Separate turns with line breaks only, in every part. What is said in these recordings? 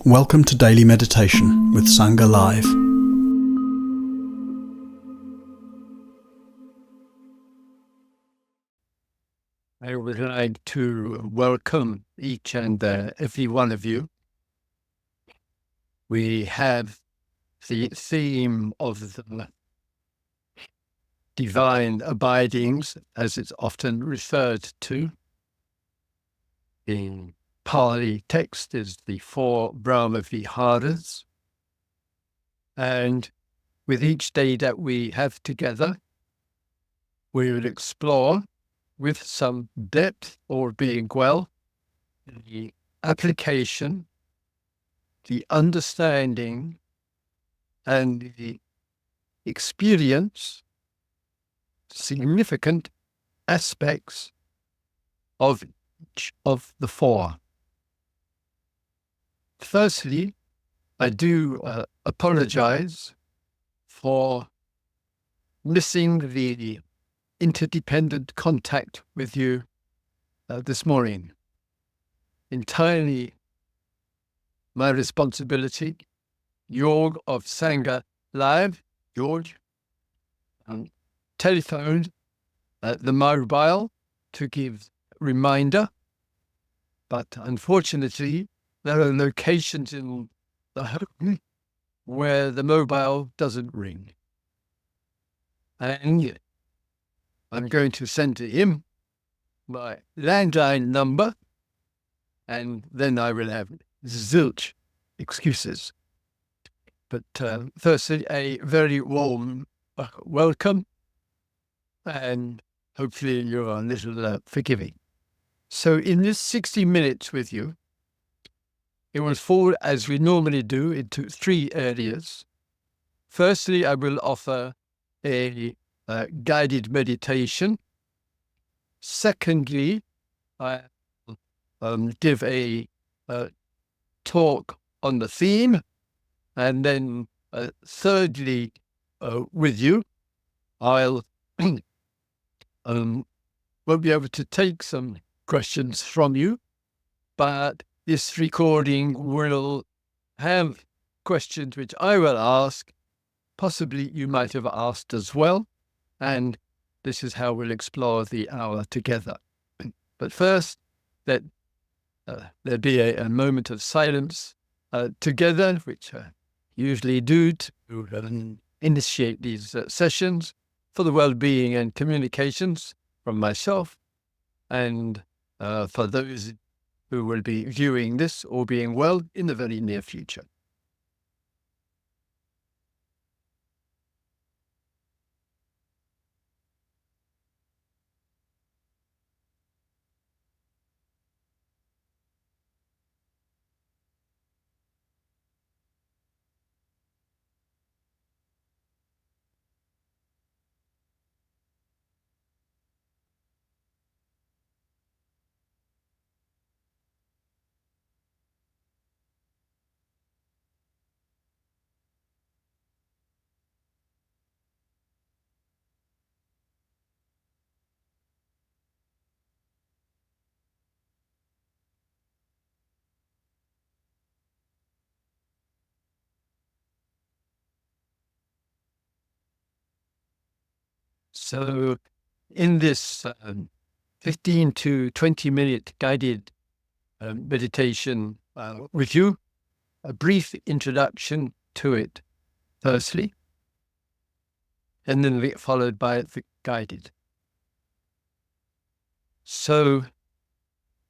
Welcome to Daily Meditation with Sangha Live.
I would like to welcome each and every one of you. We have the theme of the Divine Abidings, as it's often referred to. In Pali text is the 4 Brahma Viharas. And with each day that we have together, we will explore with some depth or being well, the application, the understanding, and the experience, significant aspects of each of the 4. Firstly, I do apologize for missing the interdependent contact with you this morning. Entirely my responsibility. Yorg of Sangha Live, George, telephoned the mobile to give reminder, but unfortunately there are locations in the home where the mobile doesn't ring. And I'm going to send to him my landline number, and then I will have zilch excuses. But firstly, a very warm welcome, and hopefully you're a little forgiving. So in this 60 minutes with you, it will fall, as we normally do, into 3 areas. Firstly, I will offer a guided meditation. Secondly, I will give a talk on the theme. And then thirdly, with you, I'll won't be able to take some questions from you, but this recording will have questions which I will ask, possibly you might have asked as well, and this is how we'll explore the hour together. But first, let there be a moment of silence together, which I usually do to initiate these sessions for the well-being and communications from myself and for those who will be viewing this or being well in the very near future. So in this 15 to 20 minute guided meditation with you, a brief introduction to it firstly, and then followed by the guided. So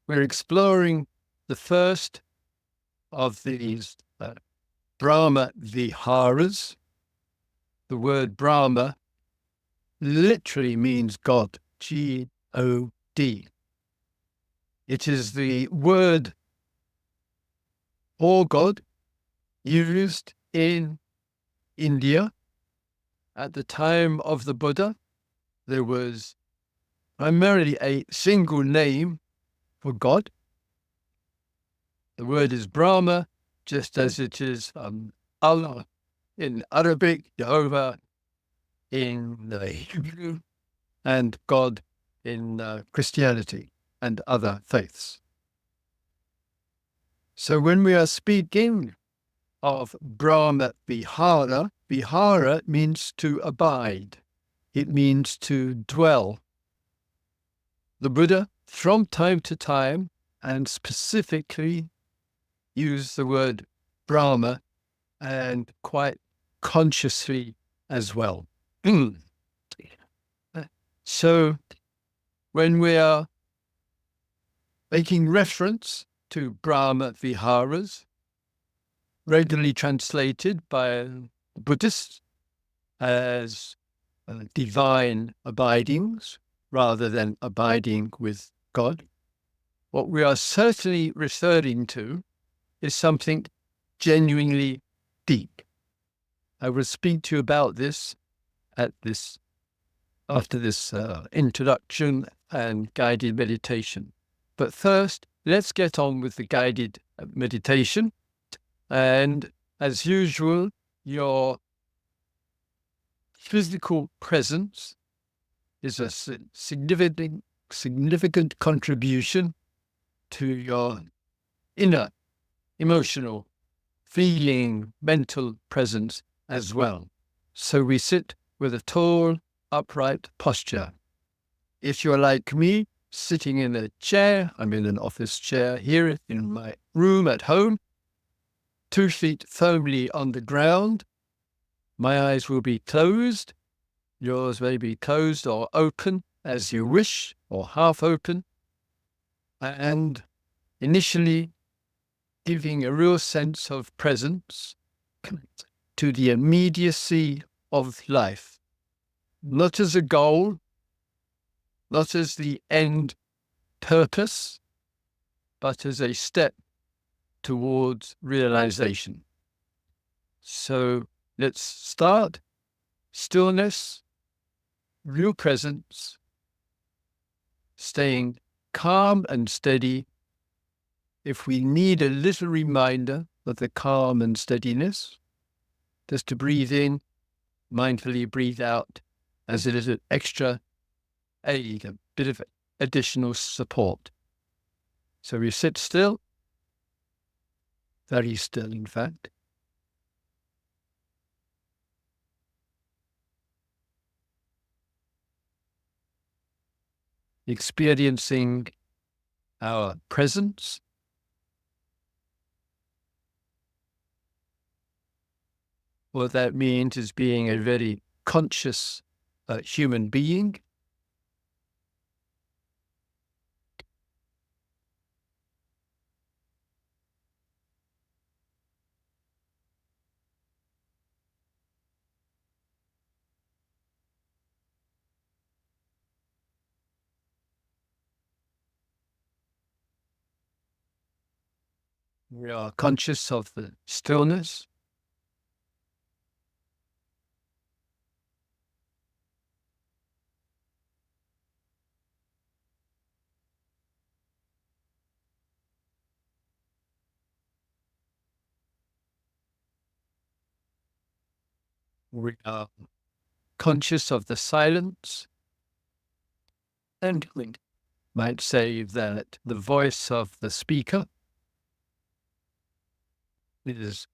we're exploring the first of these Brahma Viharas. The word Brahma literally means God, G-O-D. It is the word for God used in India. At the time of the Buddha, there was primarily a single name for God. The word is Brahma, just as it is Allah in Arabic, Jehovah in the Hebrew, and God in Christianity and other faiths. So when we are speaking of Brahma Vihara, Vihara means to abide. It means to dwell. The Buddha, from time to time, and specifically use the word Brahma, and quite consciously as well. So when we are making reference to Brahma Viharas, regularly translated by Buddhists as divine abidings rather than abiding with God, what we are certainly referring to is something genuinely deep. I will speak to you about this after this introduction and guided meditation. But first, let's get on with the guided meditation. And as usual, your physical presence is a significant contribution to your inner emotional, feeling, mental presence as well. So we sit with a tall, upright posture. If you're like me, sitting in a chair, I'm in an office chair here in my room at home, 2 feet firmly on the ground. My eyes will be closed. Yours may be closed or open as you wish, or half open. And initially giving a real sense of presence to the immediacy of life, not as a goal, not as the end purpose, but as a step towards realization. So let's start. Stillness, real presence, staying calm and steady. If we need a little reminder of the calm and steadiness, just to breathe in, mindfully breathe out as a little extra aid, a bit of additional support. So we sit still, very still in fact. Experiencing our presence. What that means is being a very conscious human being. We are conscious of the stillness. We are conscious of the silence. And we might say that the voice of the speaker is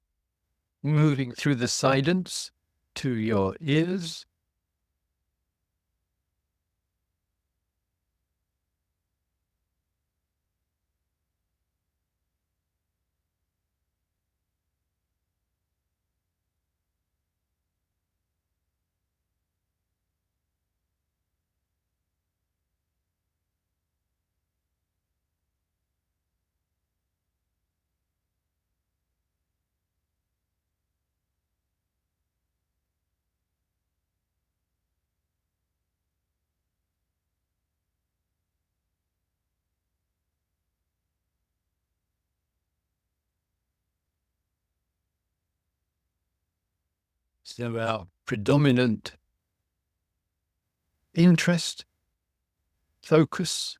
moving through the silence to your ears. So our predominant interest, focus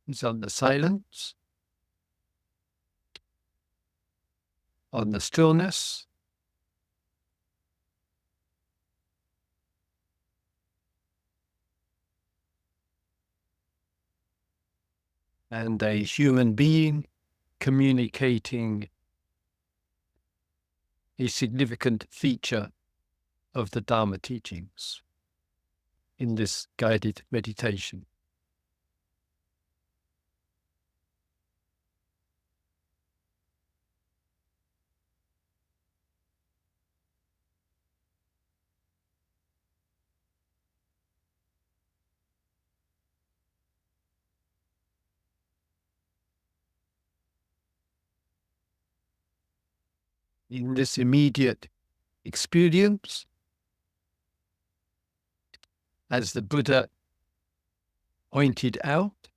is on the silence, on the stillness, and a human being communicating a significant feature of the Dharma teachings in this guided meditation. In this immediate experience, as the Buddha pointed out,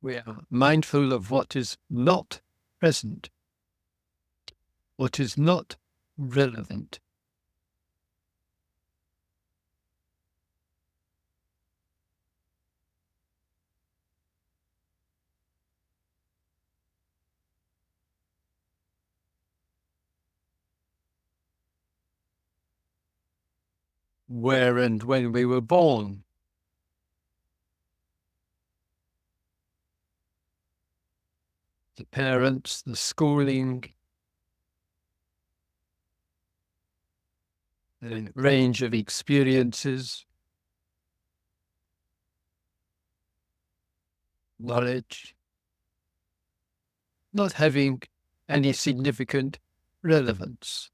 we are mindful of what is not present, what is not relevant. Where and when we were born, the parents, the schooling, the range of experiences, knowledge, not having any significant relevance.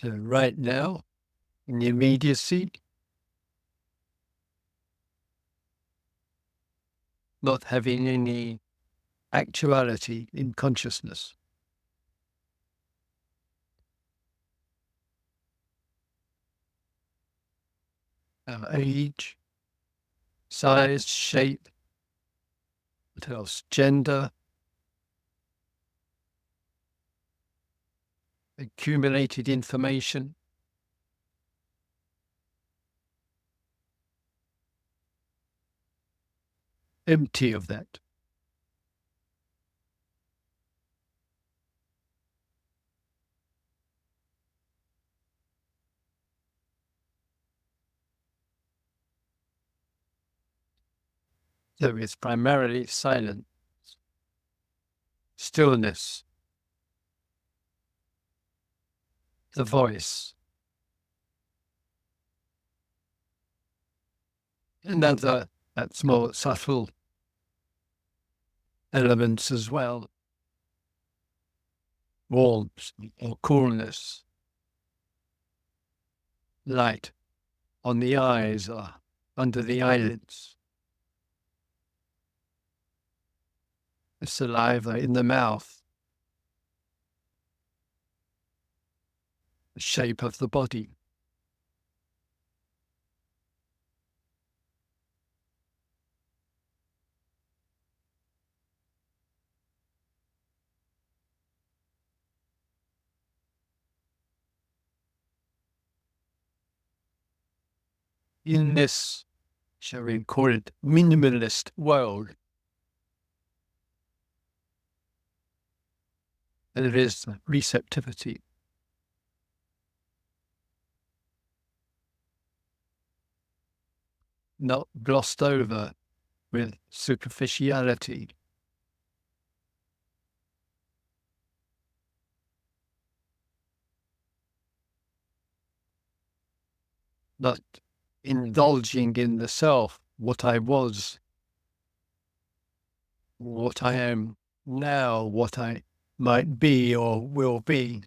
So right now, in the immediacy, not having any actuality in consciousness. Our age, size, shape, what else? Gender, accumulated information, empty of that. So it's primarily silence, stillness, the voice, and other that's more subtle elements as well. Warmth or coolness, light on the eyes or under the eyelids, the saliva in the mouth, the shape of the body. In this, shall we call it, minimalist world, there is receptivity. Not glossed over with superficiality. Not indulging in the self, what I was, what I am now, what I might be or will be.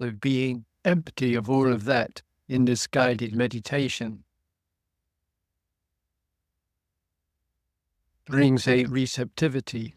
So being empty of all of that in this guided meditation brings a receptivity.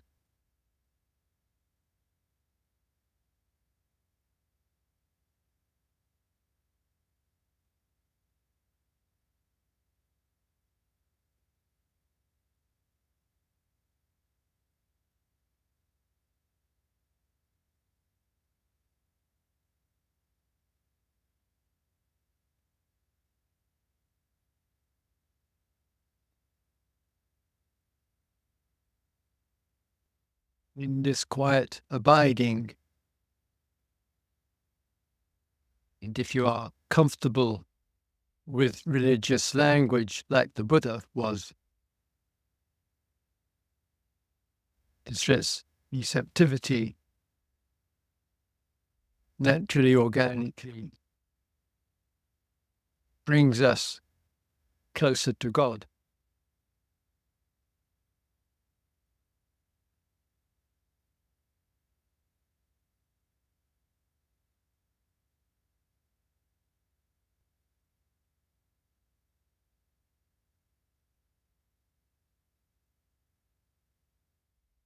in this quiet abiding. And if you are comfortable with religious language like the Buddha was, distress, receptivity, naturally, organically brings us closer to God.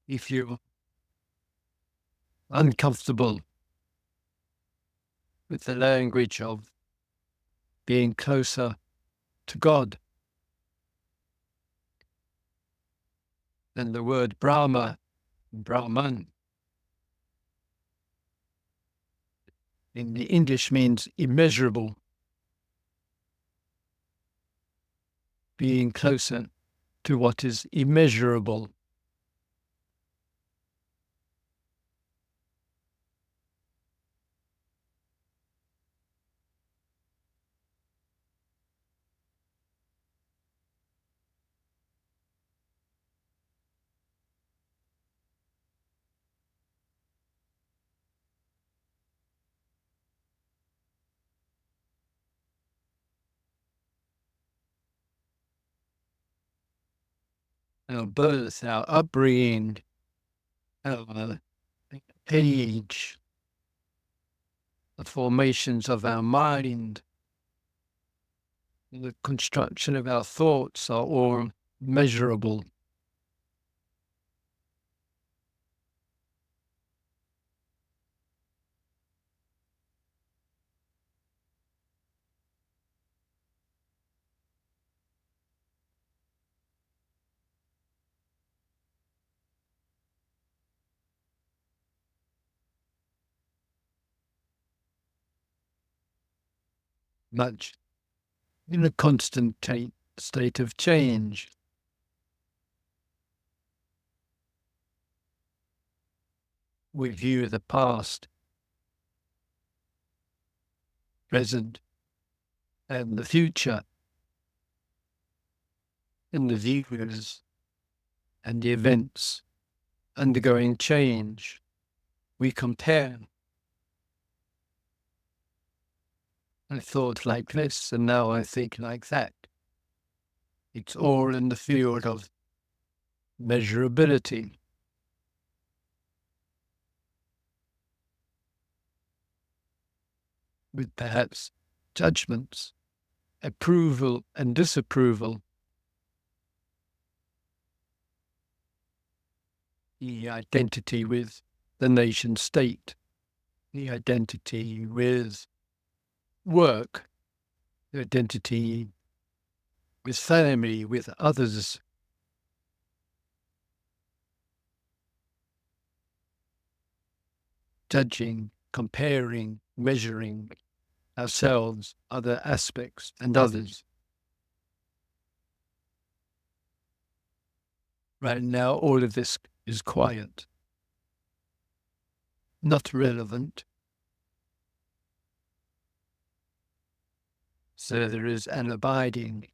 If you're uncomfortable with the language of being closer to God, then the word Brahma, Brahman, in the English means immeasurable, being closer to what is immeasurable. Our birth, our upbringing, our age, the formations of our mind, the construction of our thoughts are all measurable. Much in a constant state of change. We view the past, present, and the future, and the views and the events undergoing change. We compare. I thought like this, and now I think like that. It's all in the field of measurability. With perhaps judgments, approval and disapproval, the identity with the nation state, the identity with work, the identity with family, with others. Judging, comparing, measuring ourselves, other aspects, and others. Right now, all of this is quiet, not relevant. So there is an abiding,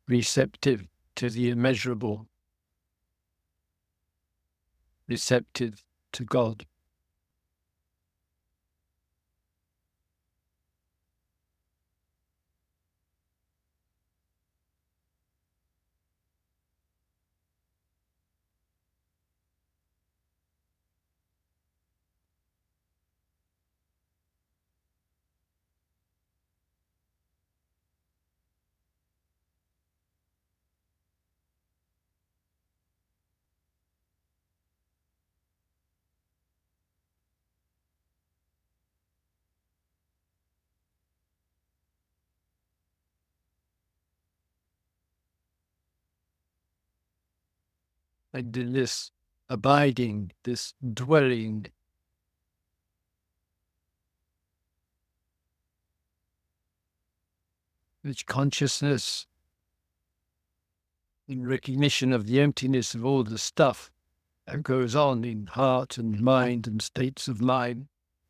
receptive to the immeasurable, receptive to God. And in this abiding, this dwelling, which consciousness, in recognition of the emptiness of all the stuff that goes on in heart and mind and states of mind,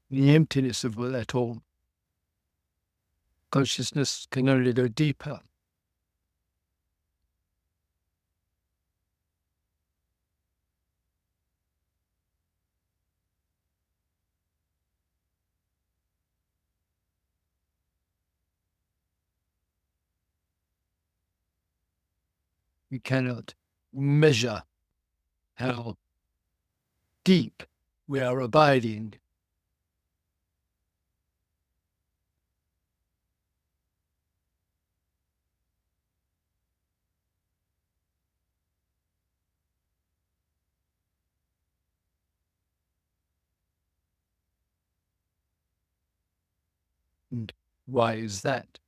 the emptiness of that all. Consciousness can only go deeper. We cannot measure how deep we are abiding. And why is that?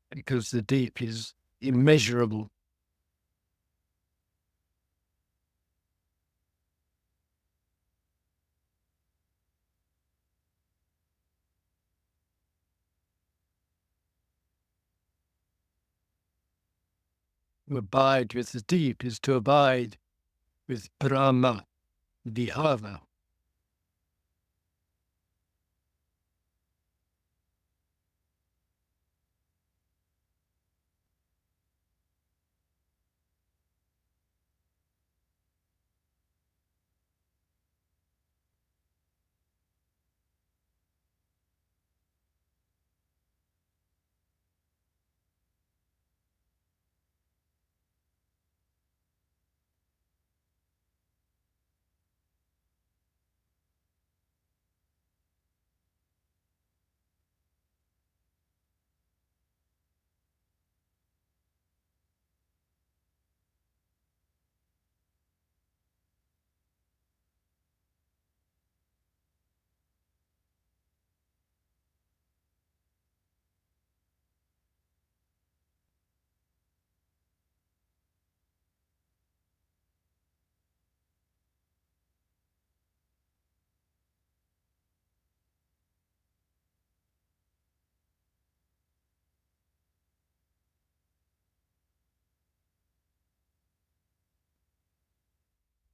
Because the deep is immeasurable. To abide with the deep is to abide with Brahma Vihara.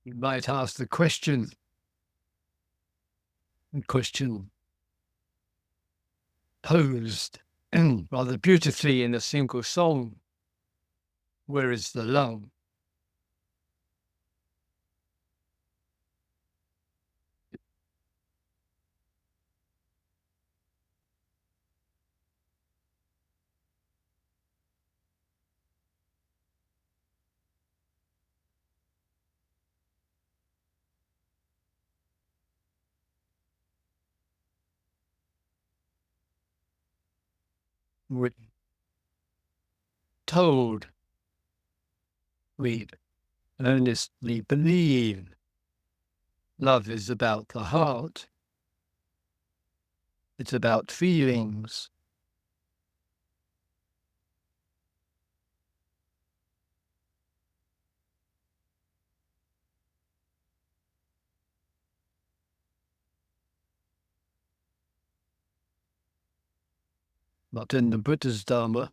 You might ask the question posed rather beautifully in a single song, where is the love? We're told, we earnestly believe love is about the heart. It's about feelings. But in the Buddha's Dharma,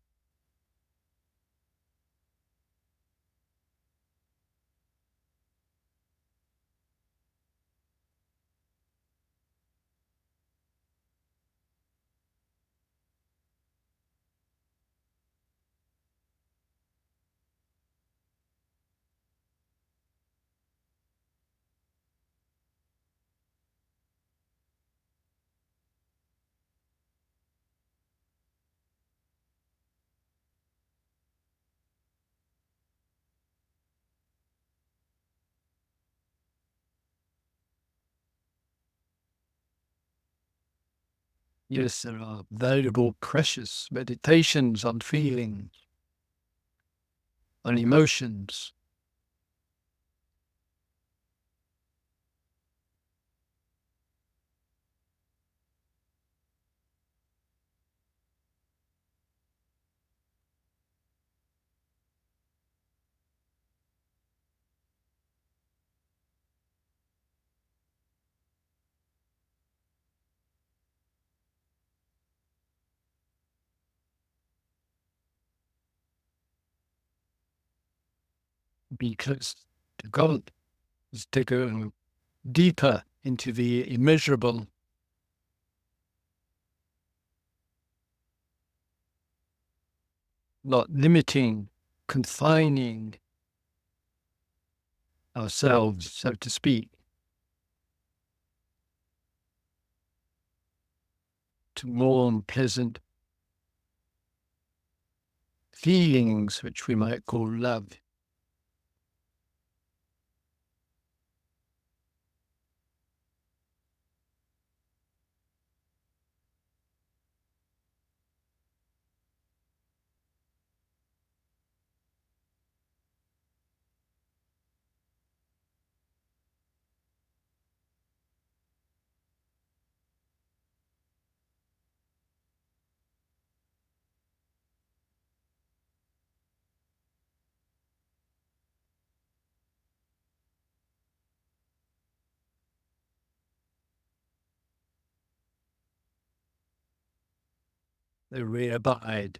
yes, there are valuable, precious meditations on feelings, on emotions. be close to God is to go deeper into the immeasurable, not limiting, confining ourselves, so to speak, to warm, pleasant feelings, which we might call love. We abide.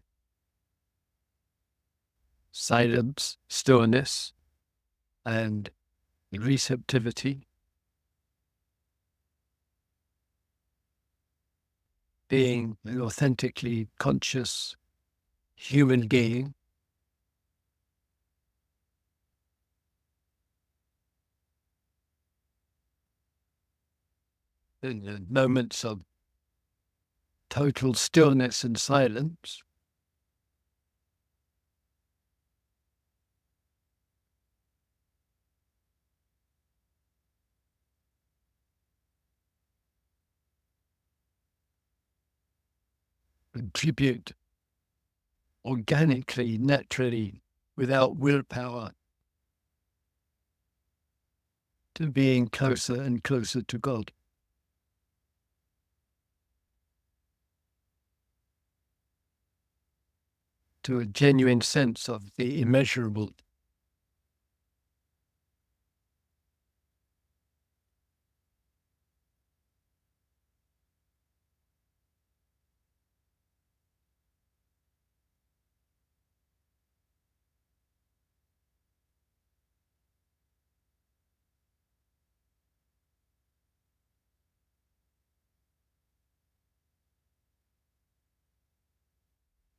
Silence, stillness, and receptivity, being an authentically conscious human being, in the moments of total stillness and silence, contribute organically, naturally, without willpower, to being closer and closer to God. To a genuine sense of the immeasurable.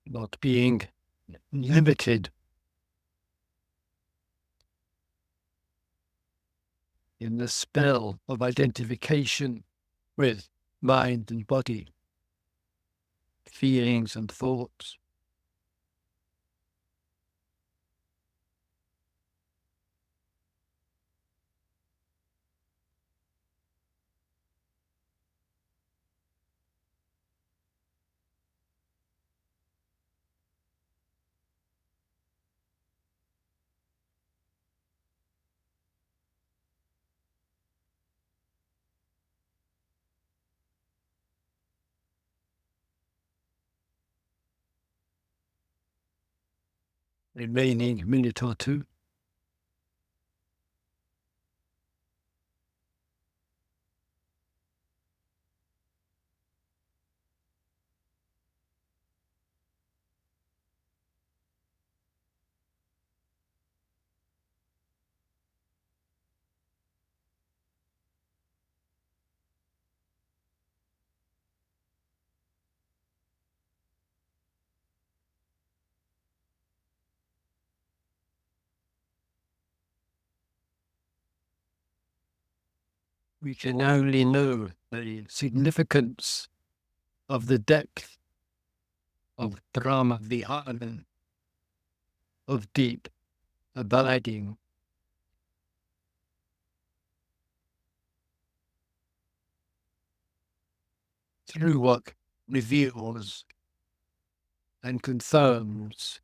Not being limited in the spell of identification with mind and body, feelings and thoughts. Remaining minute or two. We can only know the significance of the depth of Brahma Viharas, of deep abiding, through what reveals and confirms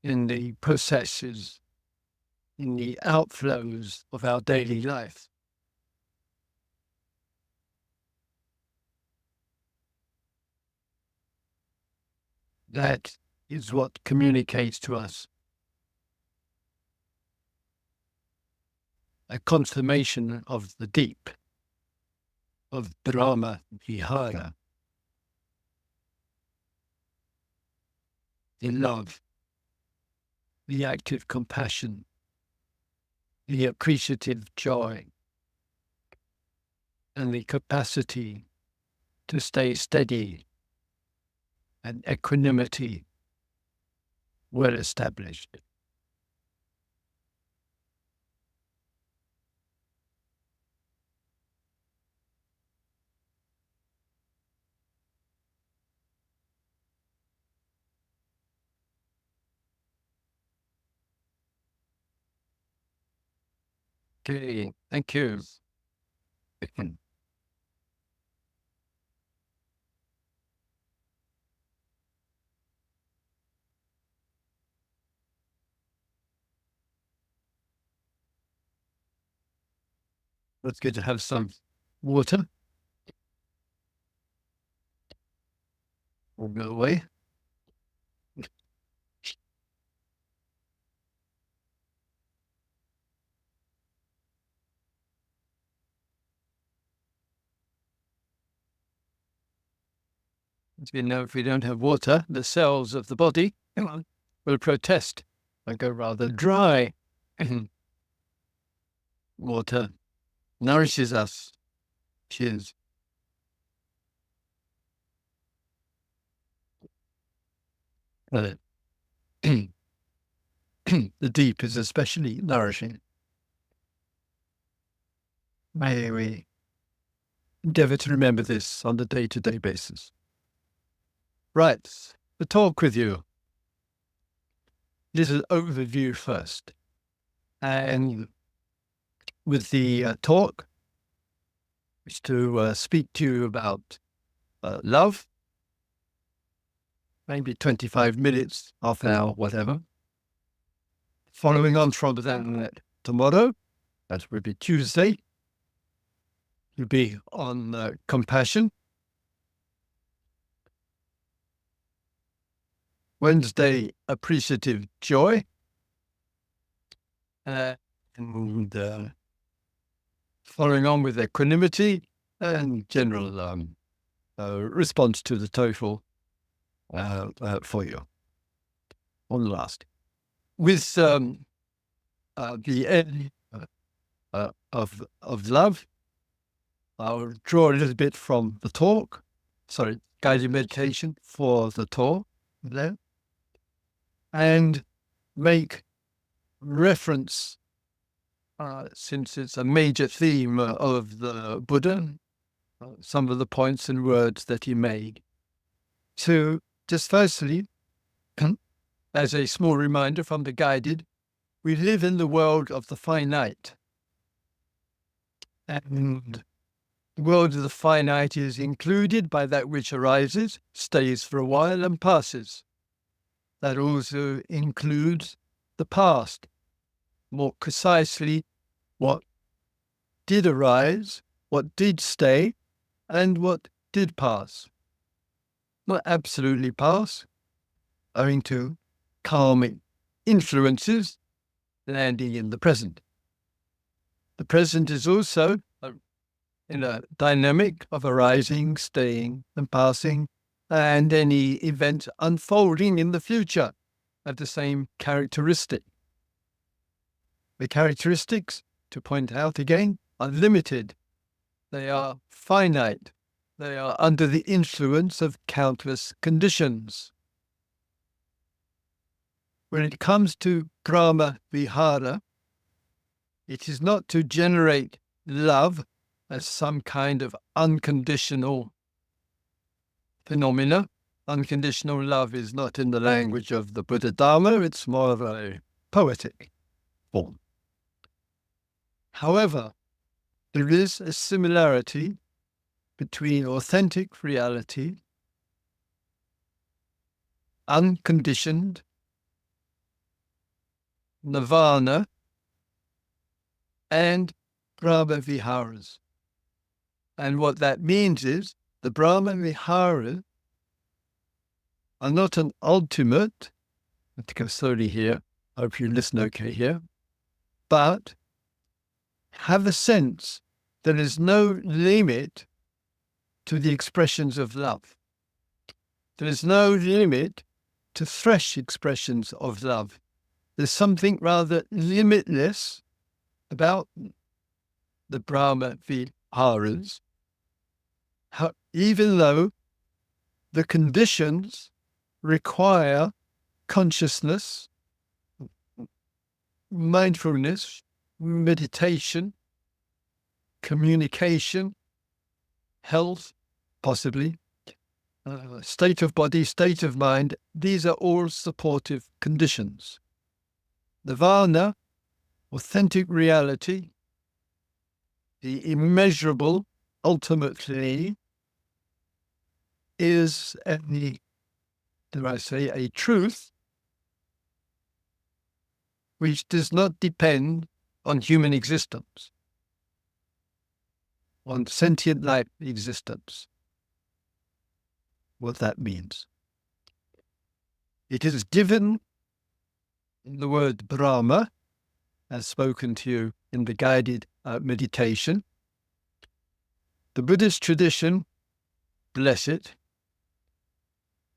in the processes, in the outflows of our daily life. That is what communicates to us a confirmation of the deep, of Brahma Vihara, the love the active compassion, the appreciative joy, and the capacity to stay steady and equanimity well established. Okay, thank you. It's good to have some water. We'll go away. As we know, if we don't have water, the cells of the body will protest and go rather dry. Water nourishes us. Cheers. The deep is especially nourishing. May we endeavor to remember this on a day-to-day basis. Right, the talk with you. This is an overview first. And with the talk, is to speak to you about love, maybe 25 minutes, half an hour, whatever. Following on from that, tomorrow, that will be Tuesday, will be on compassion. Wednesday, appreciative joy. And following on with equanimity and general response to the total for you. One last. With the end of love, I'll draw a little bit from the talk, guided meditation for the talk there, and make reference, since it's a major theme of the Buddha, some of the points and words that he made. So just firstly, as a small reminder from the guided, we live in the world of the finite. And the world of the finite is included by that which arises, stays for a while, and passes. That also includes the past, more precisely, what did arise, what did stay, and what did pass. Not absolutely pass, owing to karmic influences landing in the present. The present is also in a dynamic of arising, staying, and passing, and any event unfolding in the future have the same characteristic. The characteristics, to point out again, are limited. They are finite. They are under the influence of countless conditions. When it comes to Brahma Vihara, it is not to generate love as some kind of unconditional phenomena. Unconditional love is not in the language of the Buddha Dharma, it's more of a poetic form. However, there is a similarity between authentic reality, unconditioned, nirvana, and Brahma Viharas. And what that means is the Brahma Viharas are not an ultimate, I have to go slowly here, I hope you listen okay here, but have a sense there is no limit to the expressions of love. There is no limit to fresh expressions of love there's something rather limitless about the Brahma Viharas, even though the conditions require consciousness, mindfulness, meditation, communication, health, possibly, state of body, state of mind. These are all supportive conditions. The Varna, authentic reality, the immeasurable, ultimately, is a truth which does not depend on human existence, on sentient life existence. What that means. It is given in the word Brahma, as spoken to you in the guided meditation. The Buddhist tradition, bless it,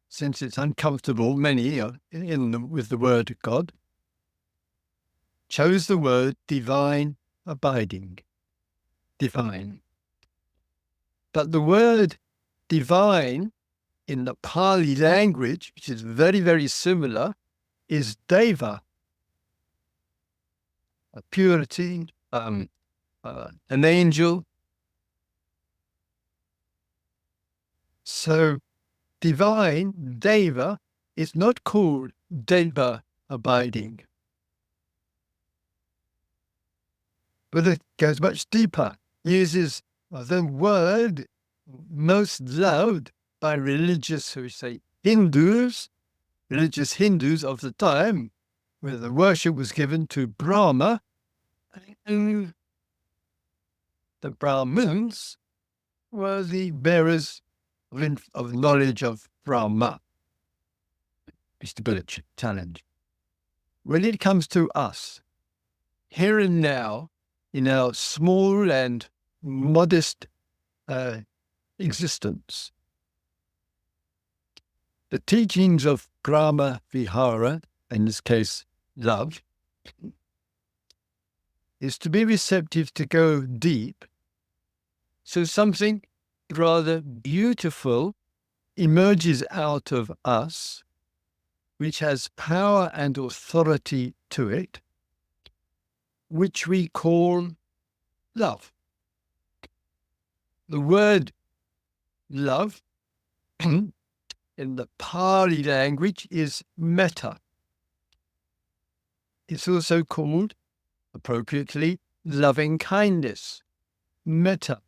since it's uncomfortable, many with the word God, chose the word divine abiding, divine. But the word divine in the Pali language, which is very, very similar, is deva, a purity, an angel. So divine, deva, is not called deva abiding. But it goes much deeper, uses the word most loved by religious, religious Hindus of the time, where the worship was given to Brahma, and the Brahmins were the bearers of knowledge of Brahma. Stability challenge. When it comes to us, here and now, in our small and modest existence, the teachings of Brahma Vihara, in this case, love, is to be receptive, to go deep. So something rather beautiful emerges out of us, which has power and authority to it, which we call love. The word love in the Pali language is metta. It's also called, appropriately, loving kindness, metta.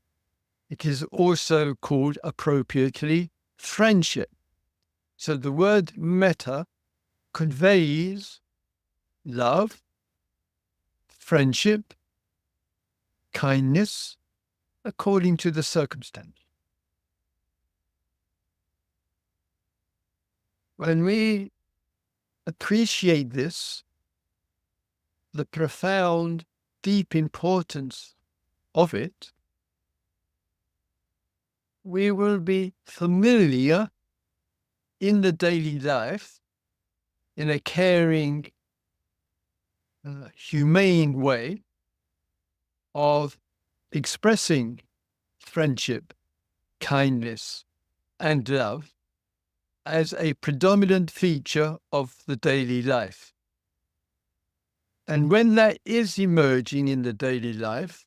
It is also called, appropriately, friendship. So the word metta conveys love, friendship, kindness, according to the circumstance. When we appreciate this, the profound, deep importance of it, we will be familiar in the daily life, in a caring, humane way, of expressing friendship, kindness, and love as a predominant feature of the daily life. And when that is emerging in the daily life,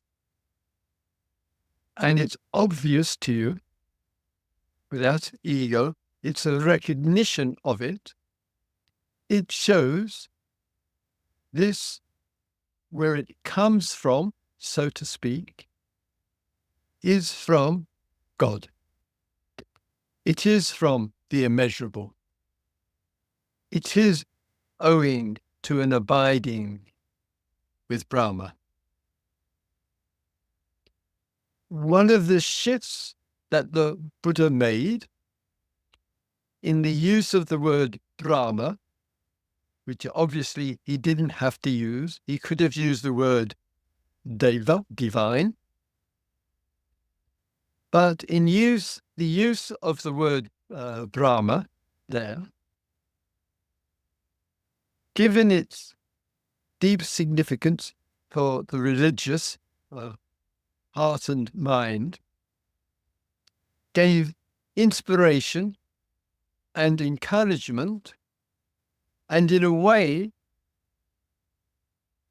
and it's obvious to you, without ego, it's a recognition of it, it shows this, where it comes from, so to speak, is from God. It is from the immeasurable. It is owing to an abiding with Brahma. One of the shifts that the Buddha made in the use of the word Brahma, which obviously he didn't have to use, he could have used the word Deva, divine, but in the use of the word Brahma there, given its deep significance for the religious heart and mind, gave inspiration and encouragement, and in a way,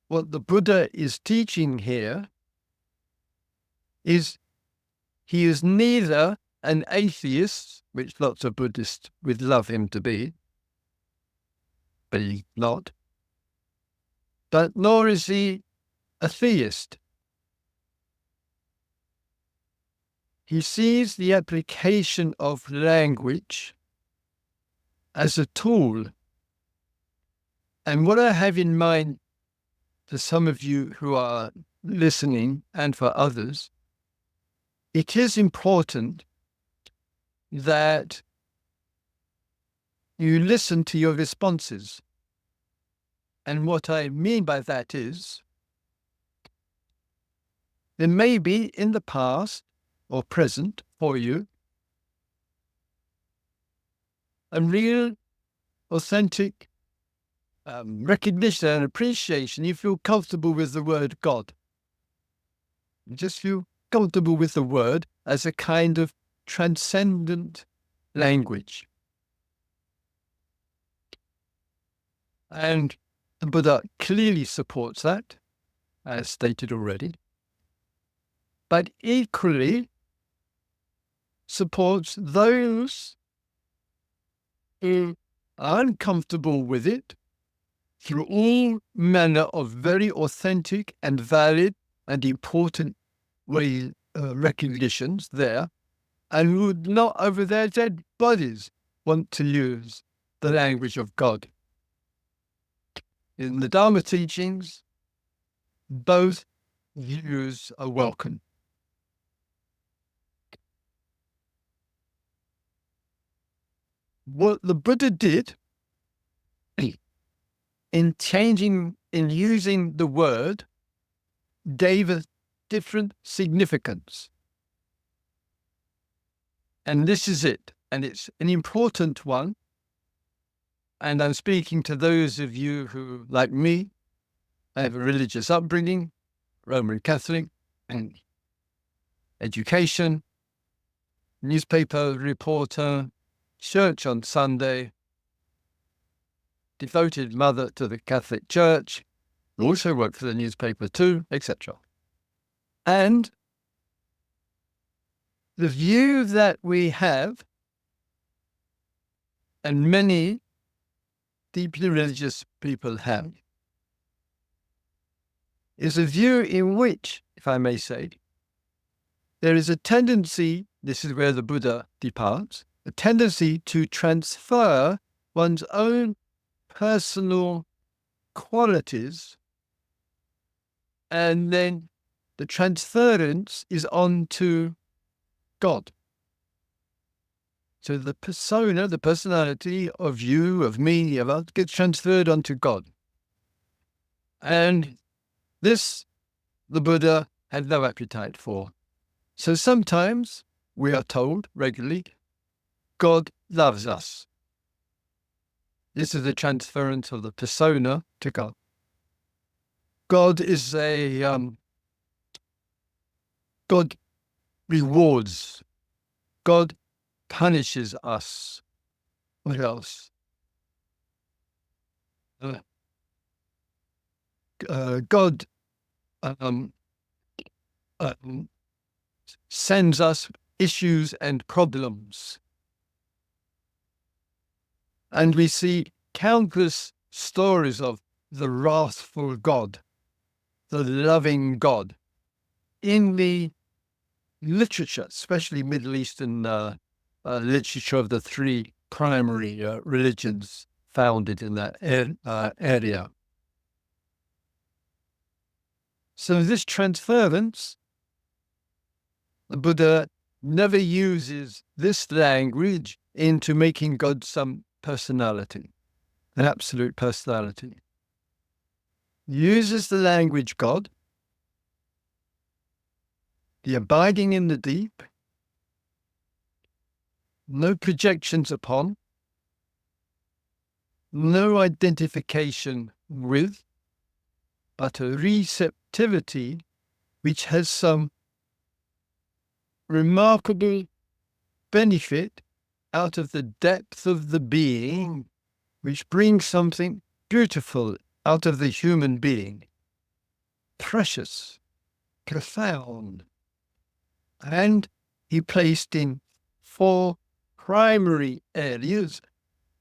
what the Buddha is teaching here is he is neither an atheist, which lots of Buddhists would love him to be, but he's not, but nor is he a theist. He sees the application of language as a tool. And what I have in mind for some of you who are listening and for others, it is important that you listen to your responses. And what I mean by that is, there may be in the past or present for you a real, authentic recognition and appreciation. You feel comfortable with the word God. You just feel comfortable with the word as a kind of transcendent language. And the Buddha clearly supports that, as stated already, but equally supports those who are uncomfortable with it through all manner of very authentic and valid and important recognitions there, and who would not over their dead bodies want to use the language of God. In the Dharma teachings, both views are welcome. What the Buddha did in using the word, gave a different significance. And this is it. And it's an important one. And I'm speaking to those of you who, like me, have a religious upbringing, Roman Catholic, and education, newspaper reporter, church on Sunday, devoted mother to the Catholic Church, also worked for the newspaper too, etc. And the view that we have, and many deeply religious people have, is a view in which, if I may say, there is a tendency, this is where the Buddha departs, a tendency to transfer one's own personal qualities, and then the transference is onto God. So the persona, the personality of you, of me, of us, gets transferred onto God. And this, the Buddha had no appetite for. So sometimes we are told regularly, God loves us. This is the transference of the persona to God. God is God rewards. God punishes us. What else? God sends us issues and problems. And we see countless stories of the wrathful God, the loving God, in the literature, especially Middle Eastern literature of the three primary religions founded in that area. So this transference, the Buddha never uses this language into making God some personality, an absolute personality. He uses the language God, the abiding in the deep, no projections upon, no identification with, but a receptivity which has some remarkable benefit out of the depth of the being, which brings something beautiful out of the human being, precious, profound. And he placed in 4 primary areas: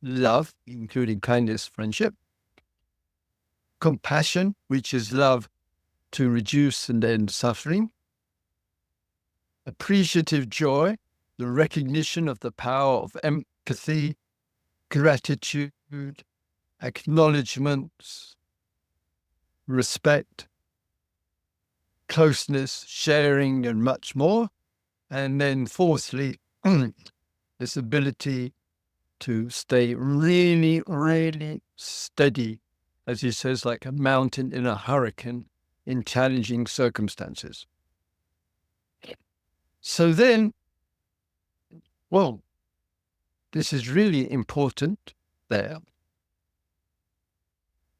love, including kindness, friendship; compassion, which is love to reduce and end suffering; appreciative joy, the recognition of the power of empathy, gratitude, acknowledgements, respect, closeness, sharing, and much more. And then fourthly, this ability to stay really, really steady, as he says, like a mountain in a hurricane in challenging circumstances. So then, well, this is really important there.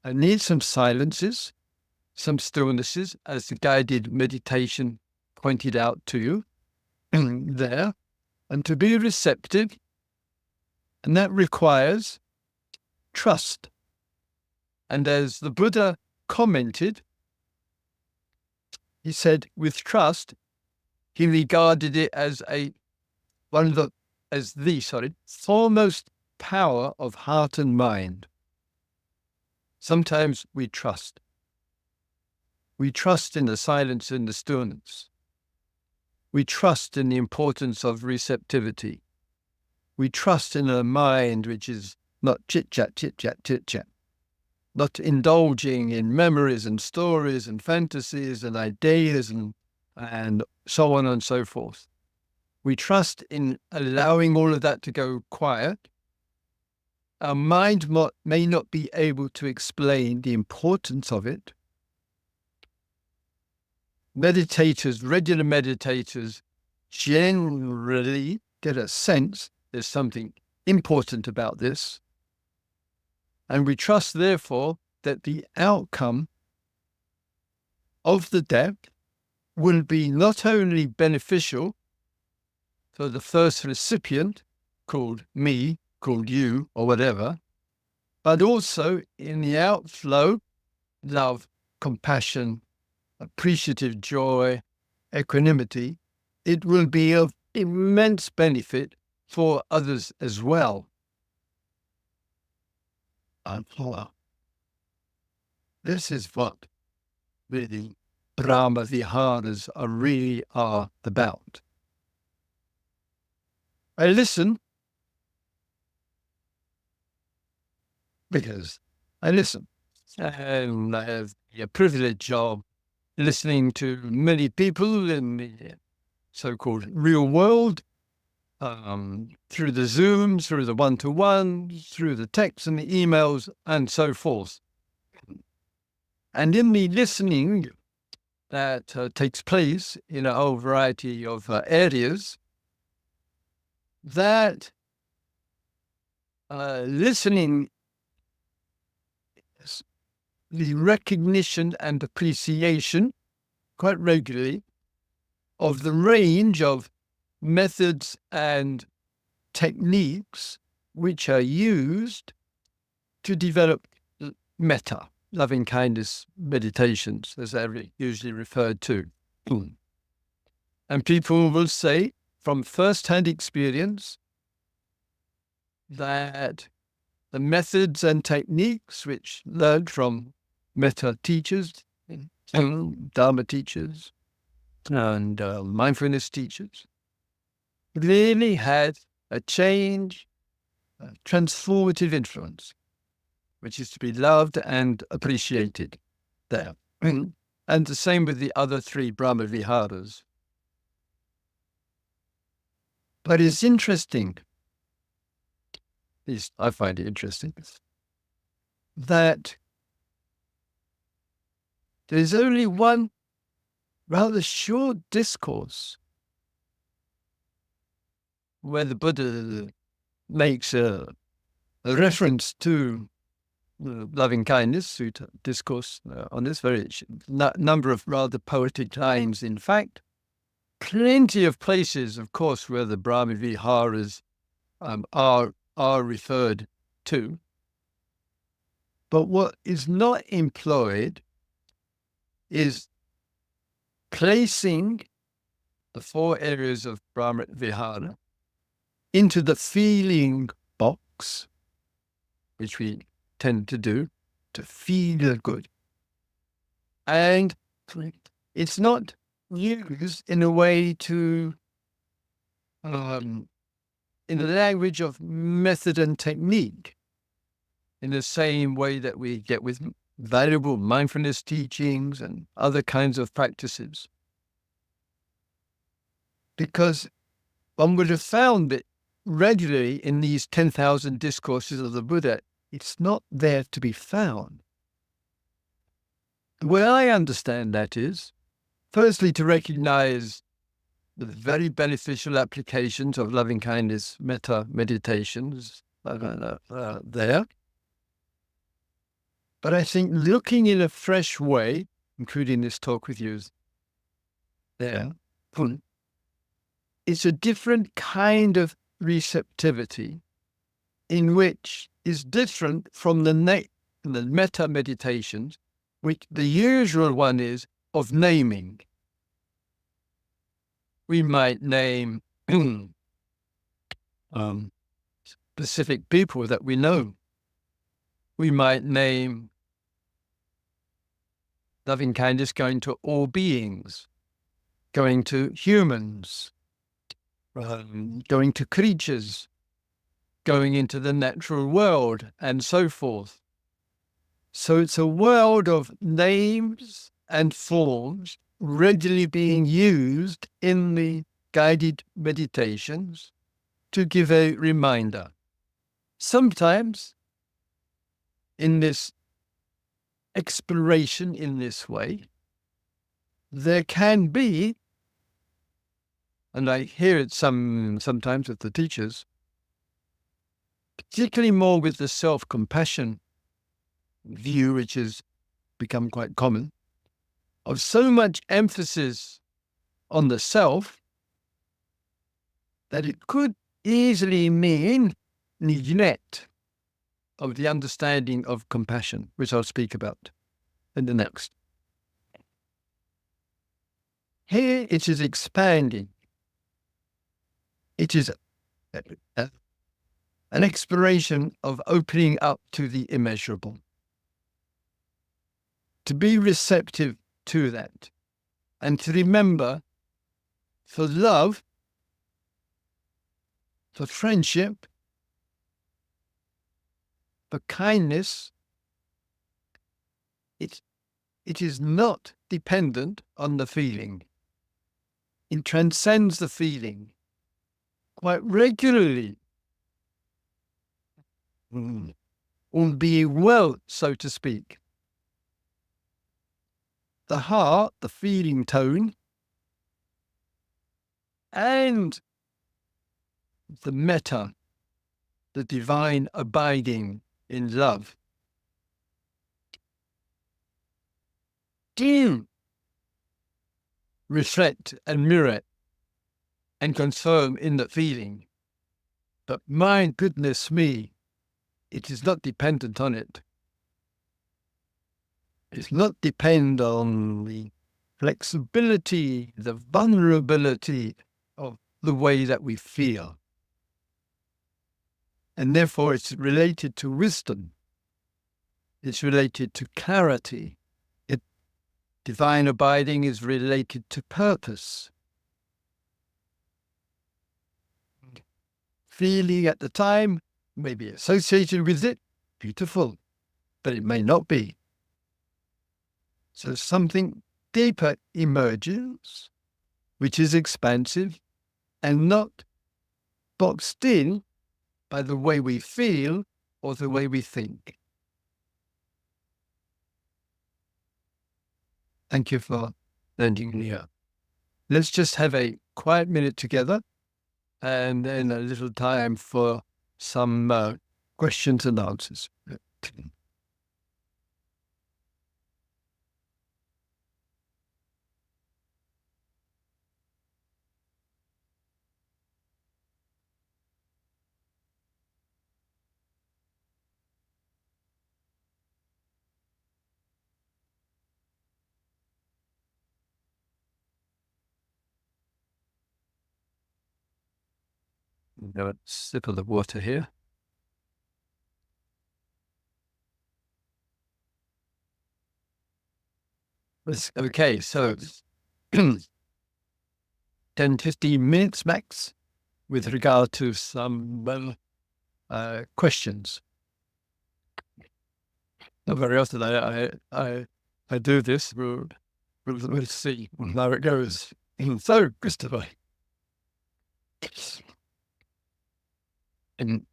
I need some silences, some stillnesses, as the guided meditation pointed out to you there, and to be receptive. And that requires trust. And as the Buddha commented, he said, with trust, he regarded it as the foremost power of heart and mind. Sometimes we trust. We trust in the silence and the stillness. We trust in the importance of receptivity. We trust in a mind which is not chit-chat, chit-chat, chit-chat, not indulging in memories and stories and fantasies and ideas and so on and so forth. We trust in allowing all of that to go quiet. Our mind may not be able to explain the importance of it. Meditators, regular meditators, generally get a sense there's something important about this. And we trust, therefore, that the outcome of the depth will be not only beneficial for the first recipient, called me, called you, or whatever, but also in the outflow, love, compassion, appreciative joy, equanimity, it will be of immense benefit for others as well. This is what the Brahma Viharas really are about. I listen because I listen. And I have the privilege of listening to many people in the so-called real world, through the Zooms, through the one-to-ones, through the texts and the emails, and so forth. And in the listening that takes place in a whole variety of areas, that listening is the recognition and appreciation, quite regularly, of the range of methods and techniques which are used to develop metta, loving kindness meditations, as they're usually referred to. And people will say from first-hand experience that the methods and techniques which learned from metta teachers, Dharma teachers, and mindfulness teachers really had a change, a transformative influence, which is to be loved and appreciated there. And the same with the other 3 Brahma Viharas. But it's interesting, at least I find it interesting, that there's only one rather short discourse where the Buddha makes a reference to loving kindness, sutta discourse on this very number of rather poetic lines, in fact. Plenty of places, of course, where the Brahma Viharas are referred to. But what is not employed is placing the 4 areas of Brahma Vihara into the feeling box, which we tend to do, to feel good. And it's not used in a way to, in the language of method and technique, in the same way that we get with valuable mindfulness teachings and other kinds of practices. Because one would have found that regularly in these 10,000 discourses of the Buddha, it's not there to be found. The way I understand that is, firstly, to recognize the very beneficial applications of loving-kindness metta meditations there. But I think looking in a fresh way, including this talk with you there, it's a different kind of receptivity in which is different from the metta meditations, which the usual one is of naming. We might name specific people that we know. We might name loving kindness going to all beings, going to humans, going to creatures, going into the natural world, and so forth. So it's a world of names and forms regularly being used in the guided meditations to give a reminder. Sometimes in this exploration in this way, there can be, and I hear it sometimes with the teachers, particularly more with the self-compassion view, which has become quite common, of so much emphasis on the self that it could easily mean neglect of the understanding of compassion, which I'll speak about in the next. Here it is expanding. It is an exploration of opening up to the immeasurable. To be receptive to that, and to remember, for love, for friendship, for kindness, it is not dependent on the feeling. It transcends the feeling quite regularly. All being well, so to speak. The heart, the feeling tone, and the metta, the divine abiding in love, do reflect and mirror and confirm in the feeling. But my goodness me, it is not dependent on it. It's not depend on the flexibility, the vulnerability of the way that we feel. And therefore it's related to wisdom. It's related to clarity. Divine abiding is related to purpose. Feeling at the time may be associated with it, beautiful, but it may not be. So something deeper emerges, which is expansive and not boxed in by the way we feel or the way we think. Thank you for lending me up. Let's just have a quiet minute together and then a little time for some questions and answers. Have a sip of the water here. Okay, so 10, 15 minutes max with regard to some questions. Not very often I do this. We'll see how it goes. So, Christopher, and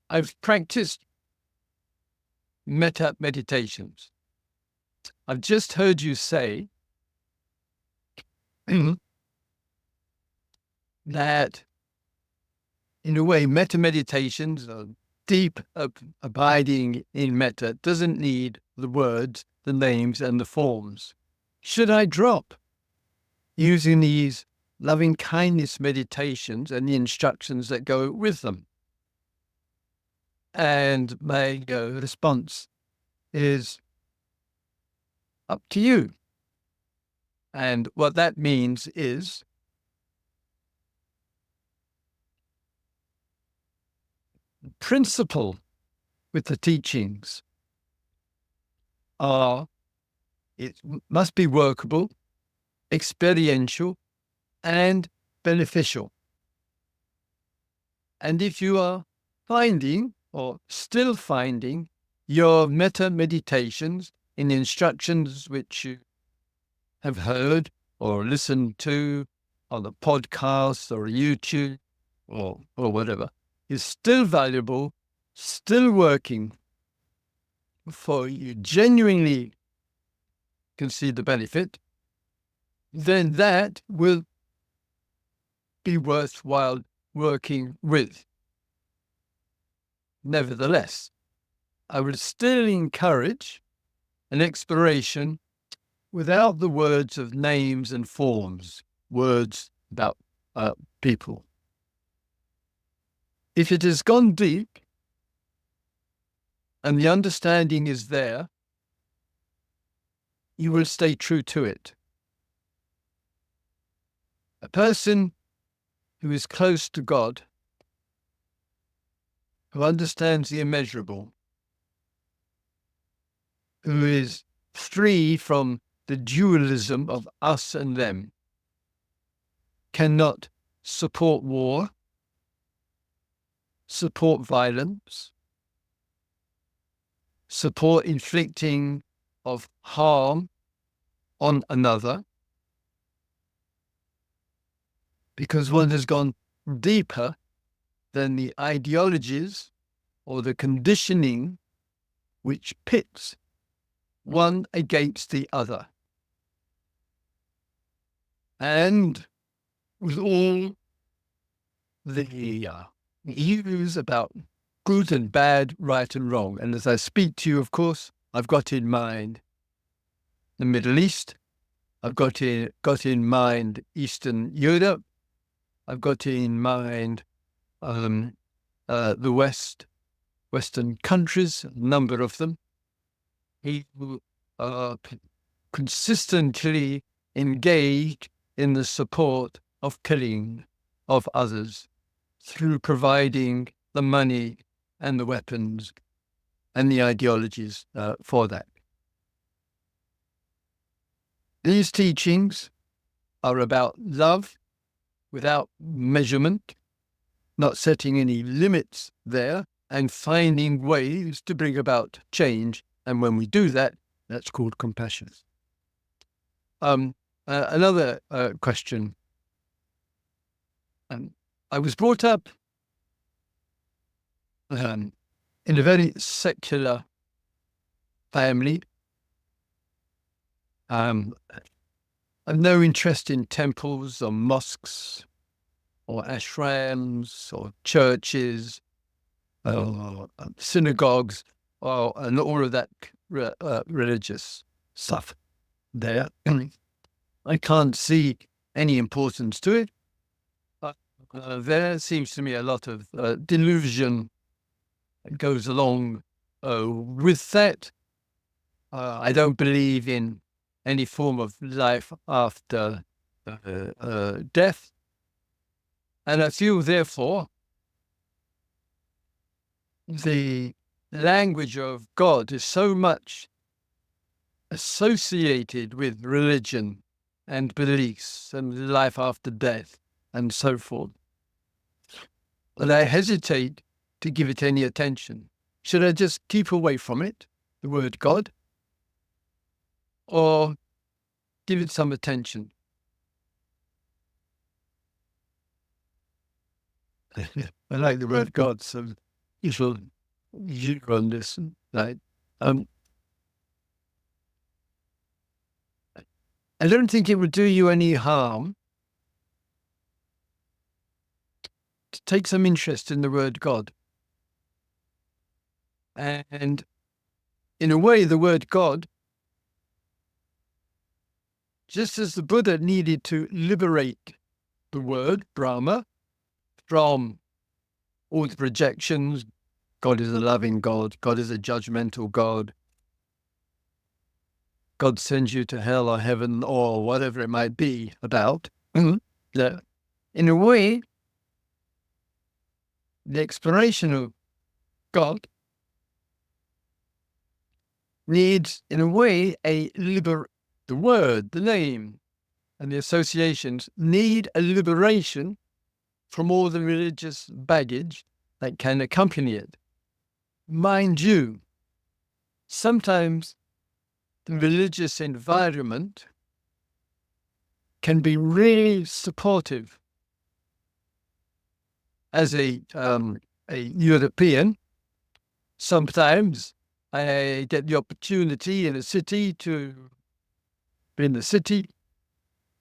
I've practiced metta meditations. I've just heard you say that, in a way, metta meditations are deep abiding in metta doesn't need the words, the names, and the forms. Should I drop using these loving kindness meditations and the instructions that go with them? And my response is up to you. And what that means is the principle with the teachings are it must be workable, experiential, and beneficial. And if you are finding or still finding your metta meditations in instructions which you have heard or listened to on a podcast or YouTube or whatever is still valuable, still working for you, genuinely can see the benefit, then that will be worthwhile working with. Nevertheless, I would still encourage an exploration without the words of names and forms, words about people. If it has gone deep and the understanding is there, you will stay true to it. A person who is close to God, who understands the immeasurable, who is free from the dualism of us and them, cannot support war, support violence, support inflicting of harm on another, because one has gone deeper than the ideologies or the conditioning which pits one against the other. And with all the views about good and bad, right and wrong, and as I speak to you, of course, I've got in mind the Middle East, I've got in mind Eastern Europe, I've got in mind the Western countries, a number of them, who are consistently engaged in the support of killing of others through providing the money and the weapons and the ideologies for that. These teachings are about love without measurement, not setting any limits there, and finding ways to bring about change. And when we do that, that's called compassion. Another question. I was brought up in a very secular family. I've no interest in temples or mosques or ashrams or churches or synagogues and all of that religious stuff there. I can't see any importance to it. There seems to me a lot of delusion that goes along with that. I don't believe in any form of life after death. And I feel, therefore, the language of God is so much associated with religion and beliefs and life after death and so forth, that I hesitate to give it any attention. Should I just keep away from it, the word God, or give it some attention? I like the word God, so you on this, right? I don't think it would do you any harm to take some interest in the word God. And in a way, the word God, just as the Buddha needed to liberate the word Brahma from all the projections, God is a loving God, God is a judgmental God, God sends you to hell or heaven or whatever it might be about. That in a way, the exploration of God needs, in a way, the word, the name, and the associations need a liberation from all the religious baggage that can accompany it. Mind you, sometimes the religious environment can be really supportive. As a European, sometimes I get the opportunity in a city to be in the city.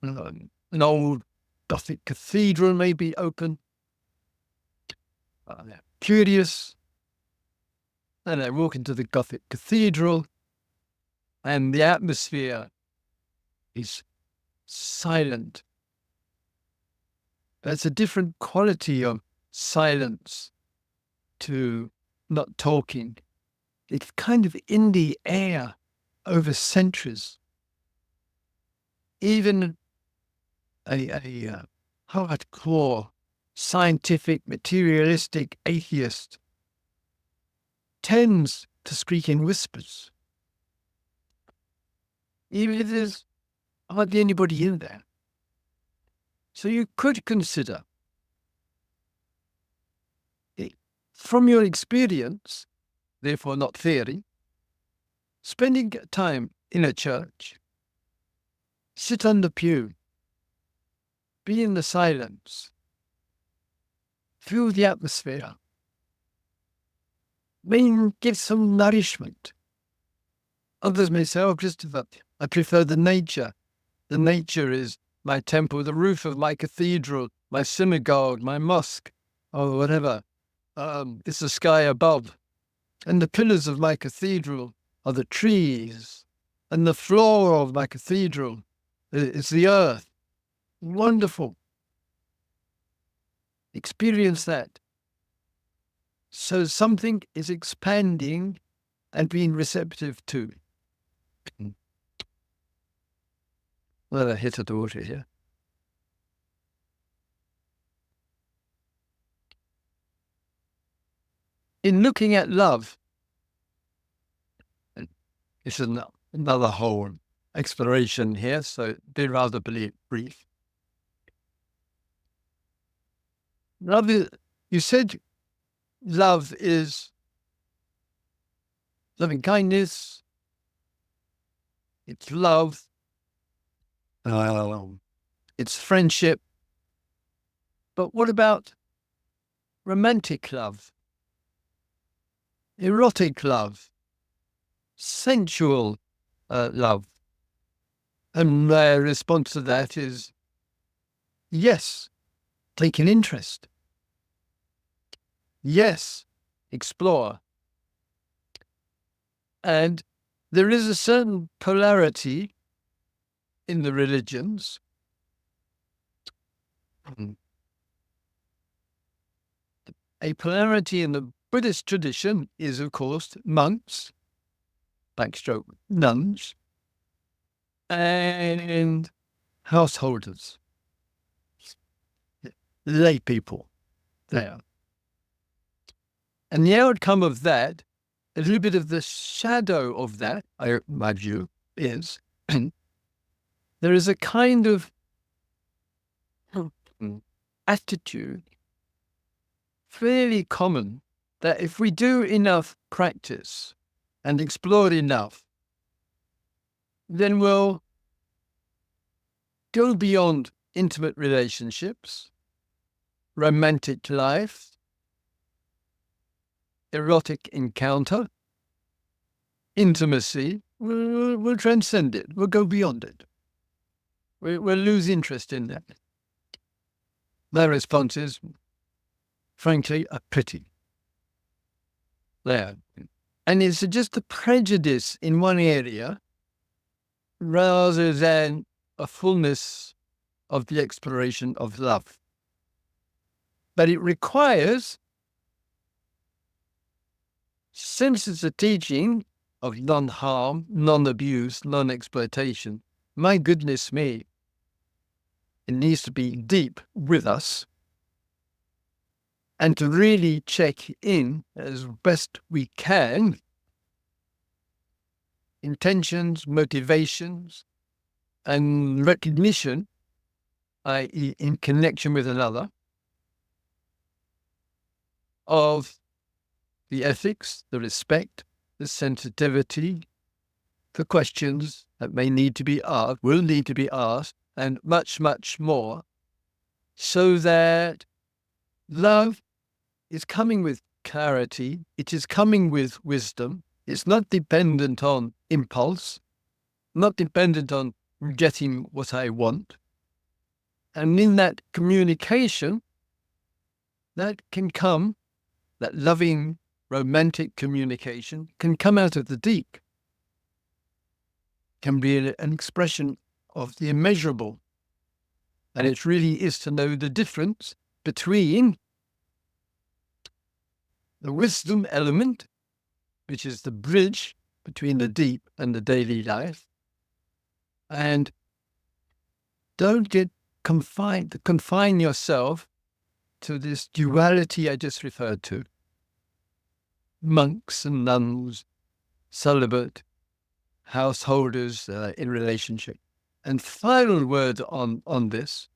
An old Gothic cathedral may be open. I'm curious, and I walk into the Gothic cathedral, and the atmosphere is silent. There's a different quality of silence to not talking. It's kind of in the air over centuries. Even a hardcore, scientific, materialistic atheist tends to speak in whispers. Even if there's hardly anybody in there. So you could consider, from your experience, therefore not theory, spending time in a church, sit on the pew, be in the silence, feel the atmosphere, may give some nourishment. Others may say, oh, Christopher, I prefer the nature. The nature is my temple, the roof of my cathedral, my synagogue, my mosque, or whatever. It's the sky above. And the pillars of my cathedral are the trees. And the floor of my cathedral is the earth. Wonderful. Experience that. So something is expanding and being receptive to. Well, I hit a daughter here. In looking at love, and this is another whole exploration here, so be rather brief. Love is, you said love is loving kindness, it's love, it's friendship. But what about romantic love, erotic love, sensual love? And my response to that is, yes, take an interest. Yes, explore. And there is a certain polarity in the religions. A polarity in the Buddhist tradition is, of course, monks, backstroke nuns, and householders. lay people there. And the outcome of that, a little bit of the shadow of that, my view, is there is a kind of attitude, fairly common, that if we do enough practice and explore enough, then we'll go beyond intimate relationships, romantic life, erotic encounter, intimacy. We'll transcend it. We'll go beyond it. We'll lose interest in that. My response is, frankly, a pity. There. And it's just a prejudice in one area rather than a fullness of the exploration of love. But it requires, since it's a teaching of non-harm, non-abuse, non-exploitation, my goodness me, it needs to be deep with us and to really check in as best we can intentions, motivations, and recognition, i.e. in connection with another, of the ethics, the respect, the sensitivity, the questions that may need to be asked, will need to be asked, and much, much more, so that love is coming with clarity, it is coming with wisdom, it's not dependent on impulse, not dependent on getting what I want. And in that communication, that can come, that loving, romantic communication can come out of the deep, can be an expression of the immeasurable. And it really is to know the difference between the wisdom element, which is the bridge between the deep and the daily life, and don't get confine yourself to this duality I just referred to. Monks and nuns, celibate, householders in relationship. And final word on this.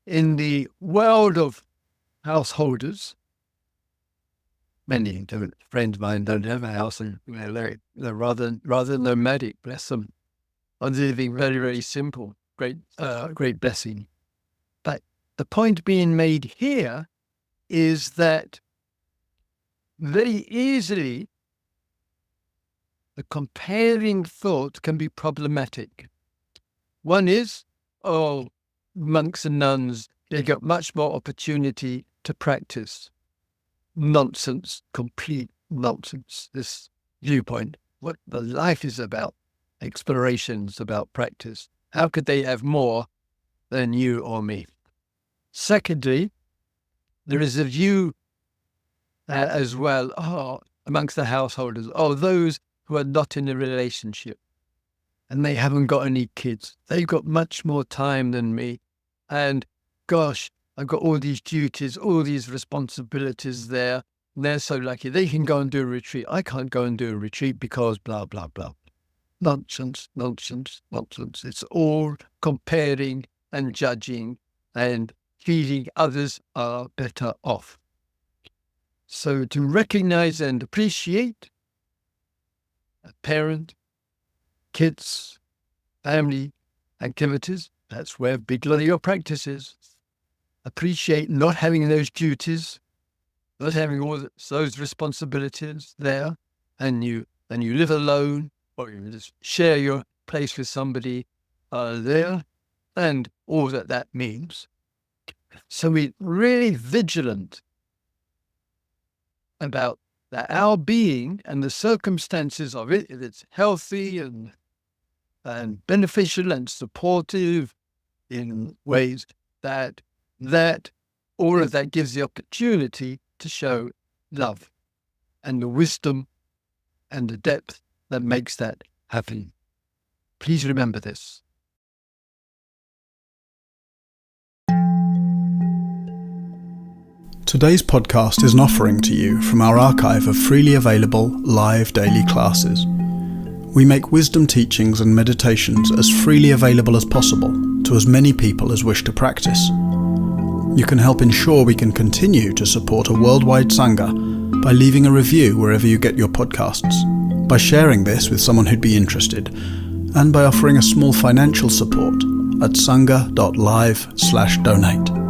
In the world of householders, many friends of mine don't have a house, and they're rather nomadic, bless them, are living very, very simple, great blessing. But the point being made here is that very easily the comparing thought can be problematic. One is, monks and nuns, they got much more opportunity to practice. Nonsense, complete nonsense, this viewpoint. What the life is about, explorations about practice. How could they have more than you or me? Secondly, there is a view as well, amongst the householders, those who are not in a relationship and they haven't got any kids. They've got much more time than me. And gosh, I've got all these duties, all these responsibilities there. And they're so lucky. They can go and do a retreat. I can't go and do a retreat because blah, blah, blah. Nonsense, nonsense, nonsense. It's all comparing and judging and feeling others are better off. So to recognize and appreciate a parent, kids, family, activities, that's where a big lot of your practice is. Appreciate not having those duties, not having all those responsibilities there, and you live alone, or you just share your place with somebody there, and all that means. So we're really vigilant about that our being and the circumstances of it, if it's healthy and beneficial and supportive in ways that all of that gives the opportunity to show love and the wisdom and the depth that makes that happen. Please remember this.
Today's podcast is an offering to you from our archive of freely available live daily classes. We make wisdom teachings and meditations as freely available as possible to as many people as wish to practice. You can help ensure we can continue to support a worldwide Sangha by leaving a review wherever you get your podcasts, by sharing this with someone who'd be interested, and by offering a small financial support at sangha.live/donate.